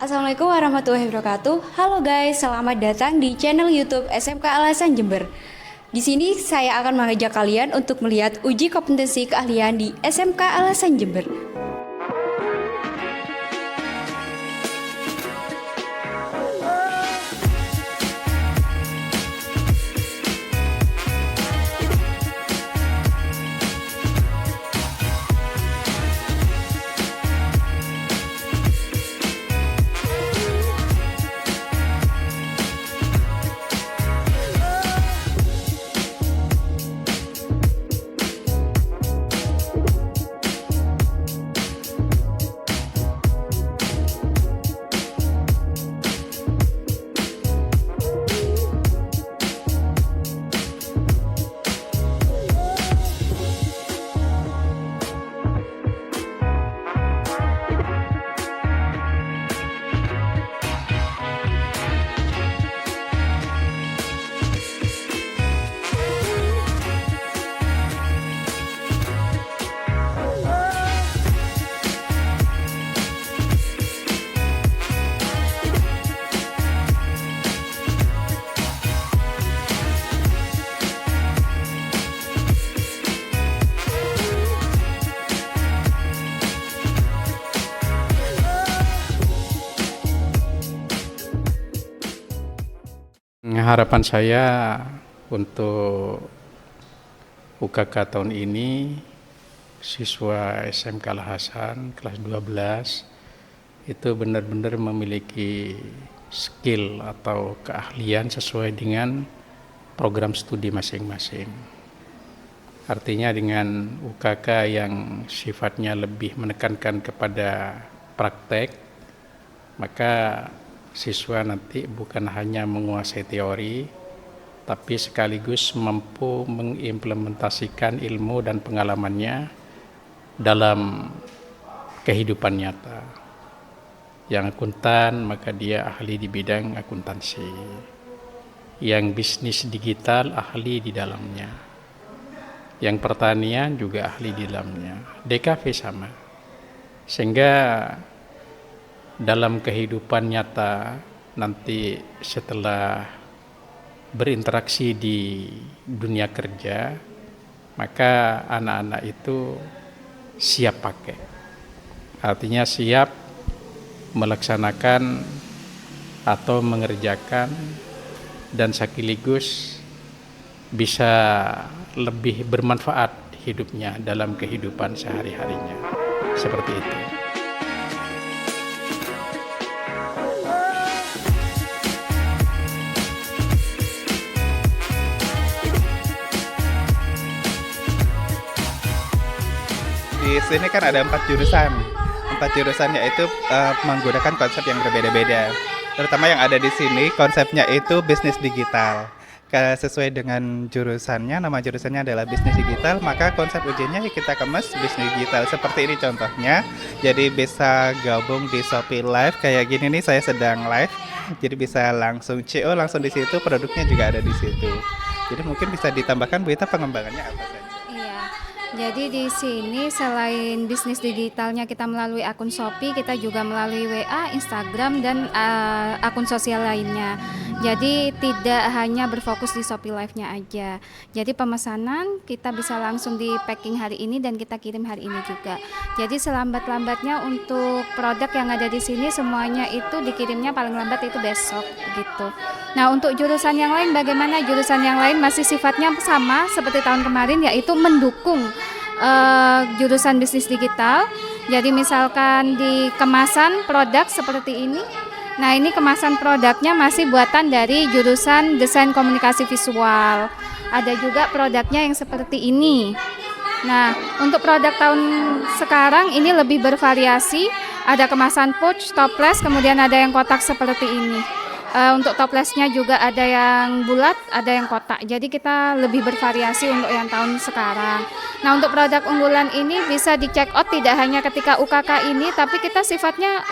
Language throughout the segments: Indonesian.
Assalamualaikum warahmatullahi wabarakatuh. Halo guys, selamat datang di channel YouTube SMK Alasan Jember. Di sini saya akan mengajak kalian untuk melihat uji kompetensi keahlian di SMK Alasan Jember. Harapan saya untuk UKK tahun ini, siswa SMK Al Hasan kelas 12 itu benar-benar memiliki skill atau keahlian sesuai dengan program studi masing-masing. Artinya dengan UKK yang sifatnya lebih menekankan kepada praktek, maka siswa nanti bukan hanya menguasai teori, tapi sekaligus mampu mengimplementasikan ilmu dan pengalamannya dalam kehidupan nyata. Yang akuntan, maka dia ahli di bidang akuntansi. Yang bisnis digital, ahli di dalamnya. Yang pertanian juga ahli di dalamnya. DKV sama. Sehingga dalam kehidupan nyata nanti setelah berinteraksi di dunia kerja, maka anak-anak itu siap pakai. Artinya siap melaksanakan atau mengerjakan dan sekaligus bisa lebih bermanfaat hidupnya dalam kehidupan sehari-harinya. Seperti itu. Di sini kan ada 4 jurusan. 4 jurusan yaitu menggunakan konsep yang berbeda-beda. Terutama yang ada di sini konsepnya itu bisnis digital. Sesuai dengan jurusannya, nama jurusannya adalah bisnis digital, maka konsep ujiannya kita kemas bisnis digital. Seperti ini contohnya. Jadi bisa gabung di Shopee Live kayak gini nih, saya sedang live. Jadi bisa langsung CO langsung di situ, produknya juga ada di situ. Jadi mungkin bisa ditambahkan Bu Ita pengembangannya apa saja? Jadi di sini selain bisnis digitalnya kita melalui akun Shopee, kita juga melalui WA, Instagram, dan akun sosial lainnya. Jadi tidak hanya berfokus di Shopee Live-nya aja. Jadi pemesanan kita bisa langsung di packing hari ini dan kita kirim hari ini juga. Jadi selambat-lambatnya untuk produk yang ada di sini semuanya itu dikirimnya paling lambat itu besok gitu. Nah, untuk jurusan yang lain bagaimana? Jurusan yang lain masih sifatnya sama seperti tahun kemarin, yaitu mendukung jurusan bisnis digital. Jadi misalkan di kemasan produk seperti ini. Nah, ini kemasan produknya masih buatan dari jurusan desain komunikasi visual. Ada juga produknya yang seperti ini. Nah, untuk produk tahun sekarang ini lebih bervariasi. Ada kemasan pouch, toples, kemudian ada yang kotak seperti ini. Untuk toplesnya juga ada yang bulat, ada yang kotak. Jadi kita lebih bervariasi untuk yang tahun sekarang. Nah, untuk produk unggulan ini bisa di check out tidak hanya ketika UKK ini, tapi kita sifatnya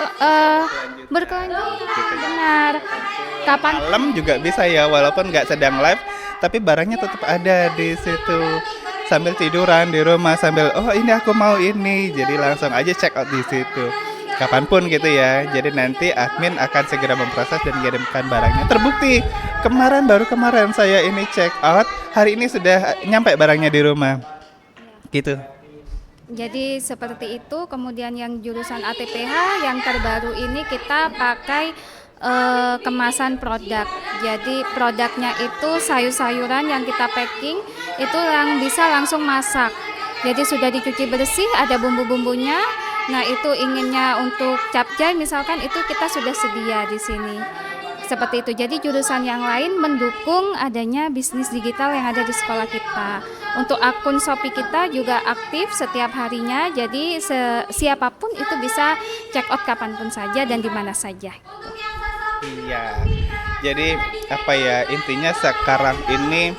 berkelanjutan. Benar. Kapan? Malam juga bisa ya, walaupun nggak sedang live, tapi barangnya tetap ada di situ. Sambil tiduran di rumah, sambil oh ini aku mau ini, jadi langsung aja check out di situ. kapanpun gitu ya. Jadi nanti admin akan segera memproses dan mengirimkan barangnya. Terbukti baru kemarin saya ini check out, hari ini sudah nyampe barangnya di rumah. Gitu. Jadi seperti itu. Kemudian yang jurusan ATPH yang terbaru ini kita pakai kemasan produk. Jadi produknya itu sayur-sayuran yang kita packing itu yang bisa langsung masak. Jadi sudah dicuci bersih, ada bumbu-bumbunya. Nah, itu inginnya untuk capcay misalkan itu kita sudah sedia di sini. Seperti itu. Jadi jurusan yang lain mendukung adanya bisnis digital yang ada di sekolah kita. Untuk akun Shopee kita juga aktif setiap harinya. Jadi siapapun itu bisa check out kapanpun saja dan di mana saja. Iya. Jadi apa ya, intinya sekarang ini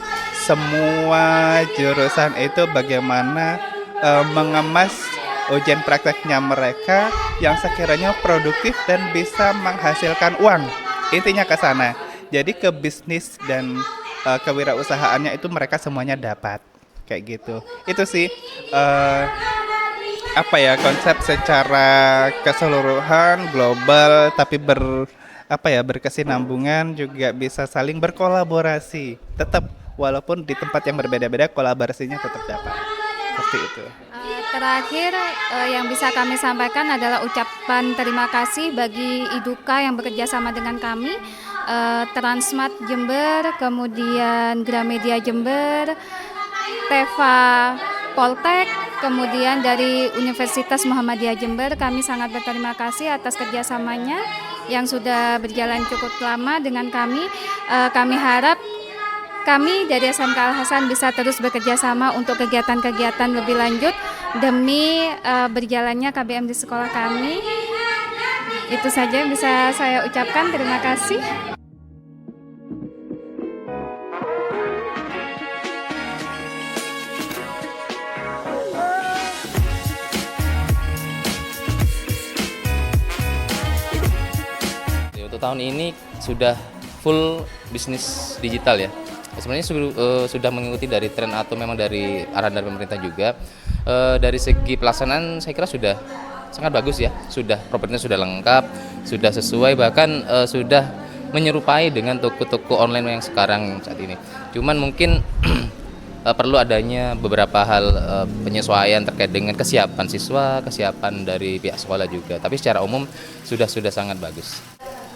semua jurusan itu bagaimana mengemas ujian prakteknya mereka yang sekiranya produktif dan bisa menghasilkan uang. Intinya ke sana. Jadi ke bisnis dan kewirausahaannya itu mereka semuanya dapat. Kayak gitu. Itu sih apa ya, konsep secara keseluruhan global tapi berkesinambungan, juga bisa saling berkolaborasi. Tetap walaupun di tempat yang berbeda-beda kolaborasinya tetap dapat. Seperti itu. Terakhir yang bisa kami sampaikan adalah ucapan terima kasih bagi Iduka yang bekerja sama dengan kami, Transmart Jember, kemudian Gramedia Jember, Teva Poltek, kemudian dari Universitas Muhammadiyah Jember. Kami sangat berterima kasih atas kerjasamanya yang sudah berjalan cukup lama dengan kami. Kami harap kami dari SMK Al Hasan bisa terus bekerja sama untuk kegiatan-kegiatan lebih lanjut demi berjalannya KBM di sekolah kami. Itu saja yang bisa saya ucapkan. Terima kasih. Untuk tahun ini sudah full bisnis digital ya. Sebenarnya sudah mengikuti dari tren atau memang dari arahan dari pemerintah juga. Dari segi pelaksanaan saya kira sudah sangat bagus ya. Sudah propertinya sudah lengkap, sudah sesuai, bahkan sudah menyerupai dengan toko-toko online yang sekarang saat ini. Cuman mungkin perlu adanya beberapa hal penyesuaian terkait dengan kesiapan siswa, kesiapan dari pihak sekolah juga. Tapi secara umum sudah sangat bagus.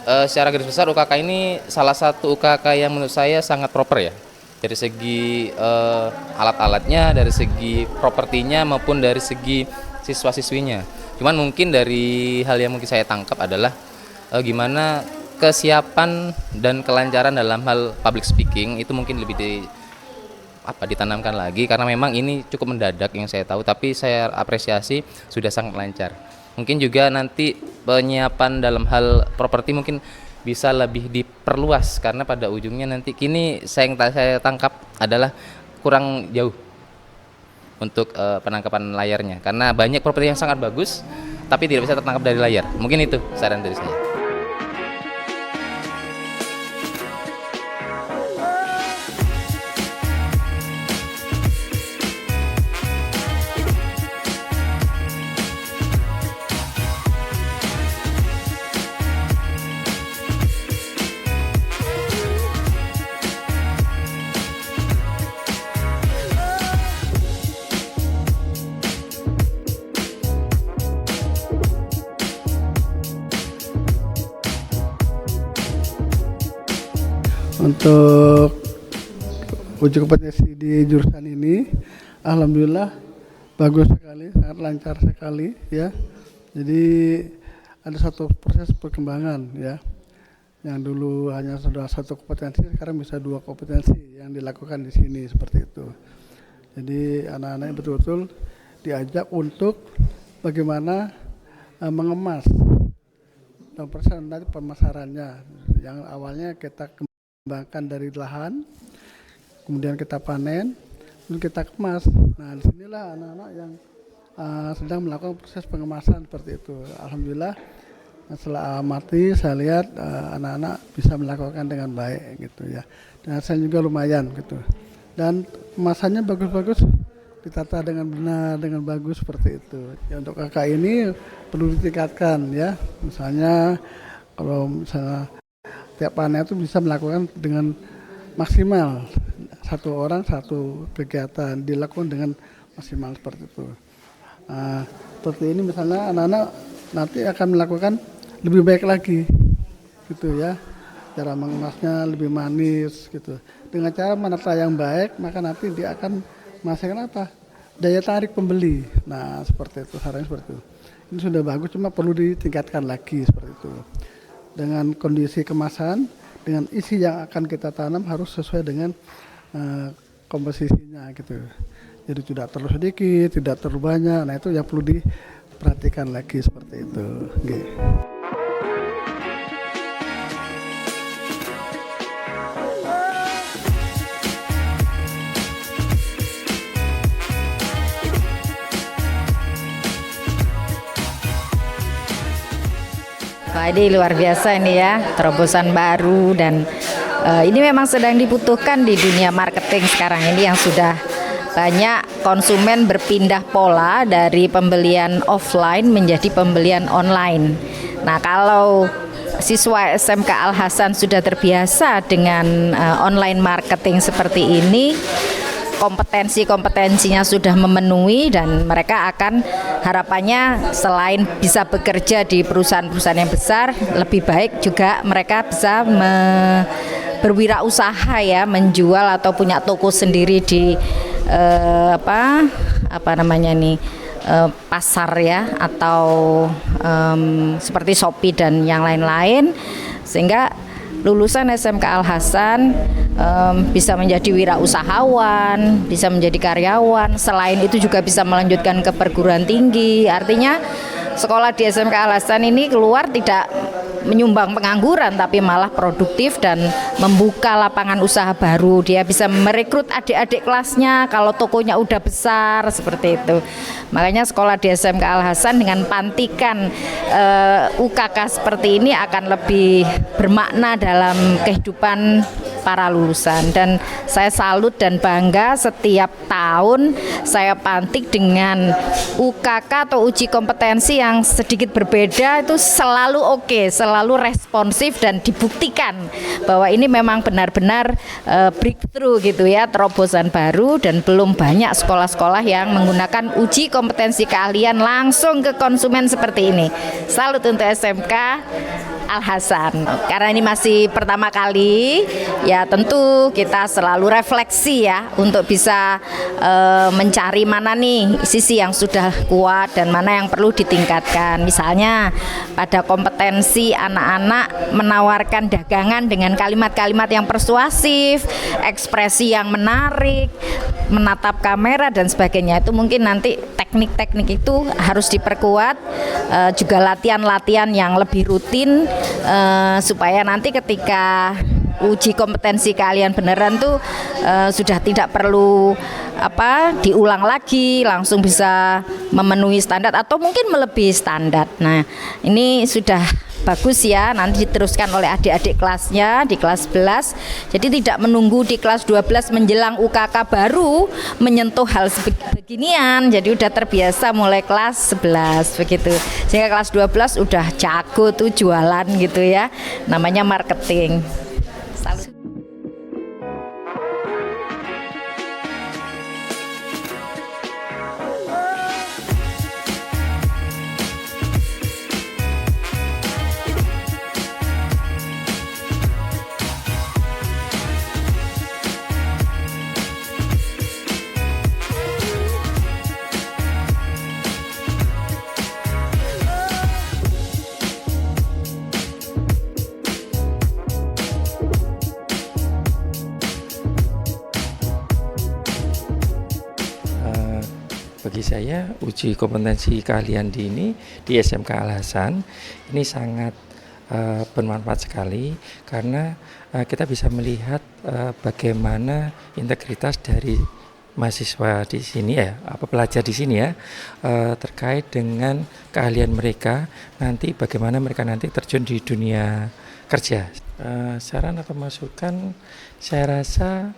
Secara garis besar UKK ini salah satu UKK yang menurut saya sangat proper ya. Dari segi alat-alatnya, dari segi propertinya maupun dari segi siswa-siswinya. Cuman mungkin dari hal yang mungkin saya tangkap adalah gimana kesiapan dan kelancaran dalam hal public speaking itu mungkin lebih ditanamkan lagi, karena memang ini cukup mendadak yang saya tahu, tapi saya apresiasi sudah sangat lancar. Mungkin juga nanti penyiapan dalam hal properti mungkin bisa lebih diperluas, karena pada ujungnya nanti kini saya tangkap adalah kurang jauh untuk penangkapan layarnya, karena banyak properti yang sangat bagus tapi tidak bisa tertangkap dari layar. Mungkin itu saran dari saya. Untuk uji kompetensi di jurusan ini, alhamdulillah bagus sekali, sangat lancar sekali ya. Jadi ada satu proses perkembangan ya. Yang dulu hanya sudah satu kompetensi, sekarang bisa 2 kompetensi yang dilakukan di sini seperti itu. Jadi anak-anaknya betul-betul diajak untuk bagaimana mengemas dan proses nanti pemasarannya. Yang awalnya kita kembangkan dari lahan, kemudian kita panen, kemudian kita kemas. Nah, disinilah anak-anak yang sedang melakukan proses pengemasan seperti itu. Alhamdulillah, setelah amati saya lihat anak-anak bisa melakukan dengan baik gitu ya. Dan hasilnya juga lumayan gitu. Dan kemasannya bagus-bagus ditata dengan benar, dengan bagus seperti itu. Ya, untuk kakak ini perlu ditingkatkan ya. Misalnya kalau misalnya tiap panen itu bisa melakukan dengan maksimal, satu orang satu kegiatan dilakukan dengan maksimal seperti itu. Nah, seperti ini misalnya anak-anak nanti akan melakukan lebih baik lagi gitu ya, cara mengemasnya lebih manis gitu. Dengan cara menata yang baik maka nanti dia akan menghasilkan apa, daya tarik pembeli. Nah seperti itu, sarannya seperti itu. Ini sudah bagus, cuma perlu ditingkatkan lagi seperti itu. Dengan kondisi kemasan, dengan isi yang akan kita tanam harus sesuai dengan komposisinya gitu. Jadi tidak terlalu sedikit, tidak terlalu banyak. Nah itu yang perlu diperhatikan lagi seperti itu. Okay. Wah, ini luar biasa ini ya, terobosan baru dan ini memang sedang dibutuhkan di dunia marketing sekarang ini yang sudah banyak konsumen berpindah pola dari pembelian offline menjadi pembelian online. Nah, kalau siswa SMK Al Hasan sudah terbiasa dengan online marketing seperti ini, kompetensinya sudah memenuhi dan mereka akan harapannya selain bisa bekerja di perusahaan-perusahaan yang besar, lebih baik juga mereka bisa berwirausaha ya, menjual atau punya toko sendiri di pasar ya, atau seperti Shopee dan yang lain-lain, sehingga lulusan SMK Al Hasan bisa menjadi wirausahawan, bisa menjadi karyawan. Selain itu juga bisa melanjutkan ke perguruan tinggi. Artinya sekolah di SMK Al Hasan ini keluar tidak menyumbang pengangguran, tapi malah produktif dan membuka lapangan usaha baru. Dia bisa merekrut adik-adik kelasnya kalau tokonya udah besar seperti itu. Makanya sekolah di SMK Al Hasan dengan pantikan UKK seperti ini akan lebih bermakna dalam kehidupan para lulusan. Dan saya salut dan bangga setiap tahun saya pantik dengan UKK atau uji kompetensi yang sedikit berbeda, itu selalu oke, selalu responsif dan dibuktikan bahwa ini memang benar-benar breakthrough gitu ya, terobosan baru, dan belum banyak sekolah-sekolah yang menggunakan uji kompetensi keahlian langsung ke konsumen seperti ini. Salut untuk SMK Al Hasan. Karena ini masih pertama kali, ya tentu kita selalu refleksi ya untuk bisa mencari mana nih sisi yang sudah kuat dan mana yang perlu ditingkatkan. Misalnya pada kompetensi anak-anak menawarkan dagangan dengan kalimat-kalimat yang persuasif, ekspresi yang menarik, menatap kamera dan sebagainya. Itu mungkin nanti teknik-teknik itu harus diperkuat, juga latihan-latihan yang lebih rutin, supaya nanti ketika uji kompetensi keahlian beneran tuh sudah tidak perlu diulang lagi, langsung bisa memenuhi standar atau mungkin melebihi standar. Nah, ini sudah bagus ya, nanti diteruskan oleh adik-adik kelasnya di kelas 11. Jadi tidak menunggu di kelas 12 menjelang UKK baru menyentuh hal beginian. Jadi udah terbiasa mulai kelas 11 begitu. Sehingga kelas 12 udah jago tuh jualan gitu ya. Namanya marketing. Salut. Bagi saya uji kompetensi keahlian di SMK Al Hasan ini sangat bermanfaat sekali, karena kita bisa melihat bagaimana integritas dari mahasiswa di sini ya, pelajar di sini ya, terkait dengan keahlian mereka nanti, bagaimana mereka nanti terjun di dunia kerja. Saran atau masukan, saya rasa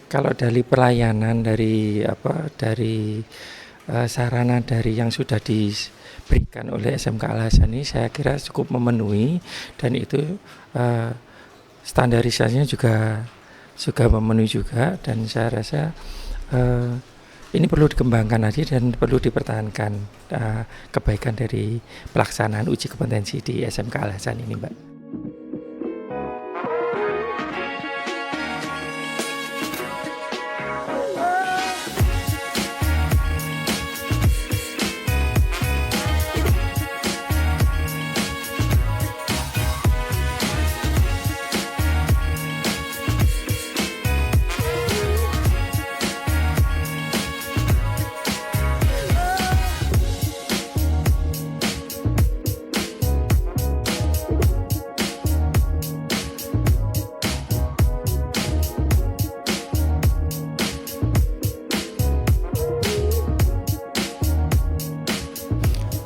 Kalau dari pelayanan dari sarana dari yang sudah diberikan oleh SMK Al Hasan ini saya kira cukup memenuhi, dan itu standarisasinya juga memenuhi juga, dan saya rasa ini perlu dikembangkan lagi dan perlu dipertahankan kebaikan dari pelaksanaan uji kompetensi di SMK Al Hasan ini, Mbak.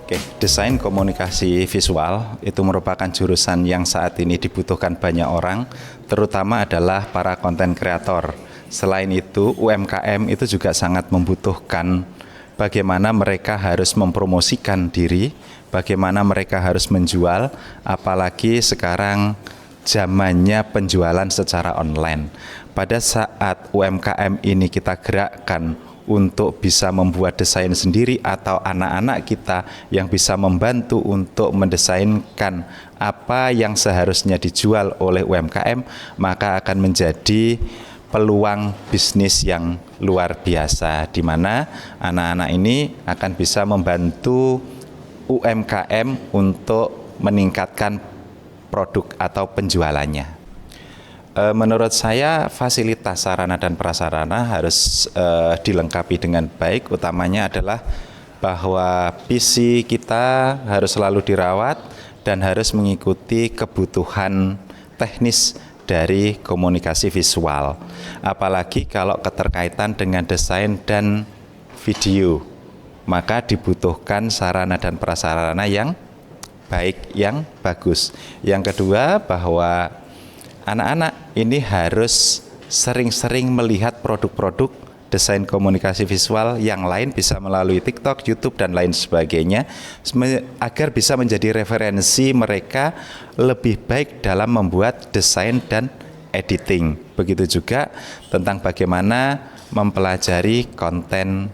Oke, desain komunikasi visual itu merupakan jurusan yang saat ini dibutuhkan banyak orang, terutama adalah para konten kreator. Selain itu, UMKM itu juga sangat membutuhkan bagaimana mereka harus mempromosikan diri, bagaimana mereka harus menjual, apalagi sekarang zamannya penjualan secara online. Pada saat UMKM ini kita gerakkan untuk bisa membuat desain sendiri, atau anak-anak kita yang bisa membantu untuk mendesainkan apa yang seharusnya dijual oleh UMKM, maka akan menjadi peluang bisnis yang luar biasa, di mana anak-anak ini akan bisa membantu UMKM untuk meningkatkan produk atau penjualannya. Menurut saya fasilitas sarana dan prasarana harus dilengkapi dengan baik, utamanya adalah bahwa PC kita harus selalu dirawat dan harus mengikuti kebutuhan teknis dari komunikasi visual. Apalagi kalau keterkaitan dengan desain dan video, maka dibutuhkan sarana dan prasarana yang baik, yang bagus. Yang kedua, bahwa anak-anak ini harus sering-sering melihat produk-produk desain komunikasi visual yang lain, bisa melalui TikTok, YouTube, dan lain sebagainya, agar bisa menjadi referensi mereka lebih baik dalam membuat desain dan editing. Begitu juga tentang bagaimana mempelajari konten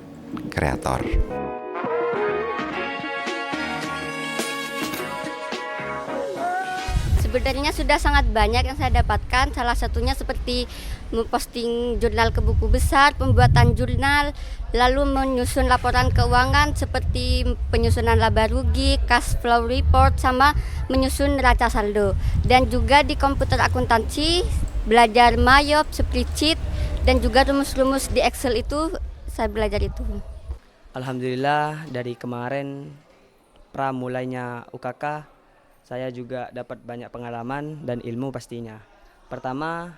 kreator. Sebenarnya sudah sangat banyak yang saya dapatkan, salah satunya seperti memposting jurnal ke buku besar, pembuatan jurnal, lalu menyusun laporan keuangan seperti penyusunan laba rugi, cash flow report, sama menyusun neraca saldo. Dan juga di komputer akuntansi, belajar Mayop, spreadsheet, dan juga rumus-rumus di Excel itu saya belajar itu. Alhamdulillah dari kemarin mulainya UKK, saya juga dapat banyak pengalaman dan ilmu pastinya. Pertama,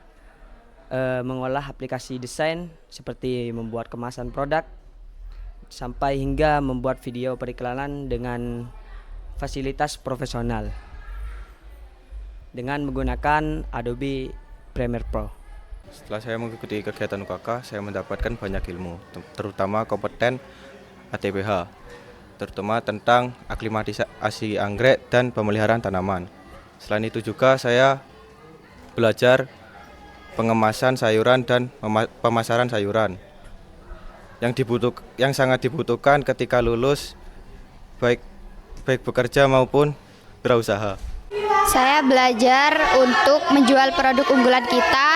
mengolah aplikasi desain seperti membuat kemasan produk, sampai hingga membuat video periklanan dengan fasilitas profesional dengan menggunakan Adobe Premiere Pro. Setelah saya mengikuti kegiatan UKK, saya mendapatkan banyak ilmu, terutama kompeten ATBH, terutama tentang aklimatisasi anggrek dan pemeliharaan tanaman. Selain itu juga saya belajar pengemasan sayuran dan pemasaran sayuran yang sangat dibutuhkan ketika lulus, baik bekerja maupun berusaha. Saya belajar untuk menjual produk unggulan kita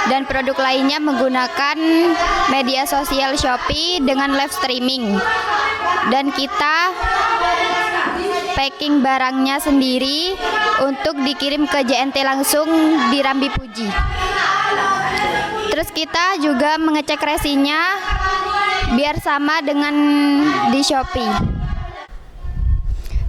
dan produk lainnya menggunakan media sosial Shopee dengan live streaming. Dan kita packing barangnya sendiri untuk dikirim ke JNT langsung di Rambi Puji. Terus kita juga mengecek resinya biar sama dengan di Shopee.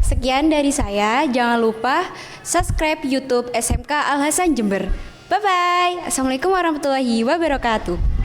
Sekian dari saya, jangan lupa subscribe YouTube SMK Al Hasan Jember. Bye-bye. Assalamualaikum warahmatullahi wabarakatuh.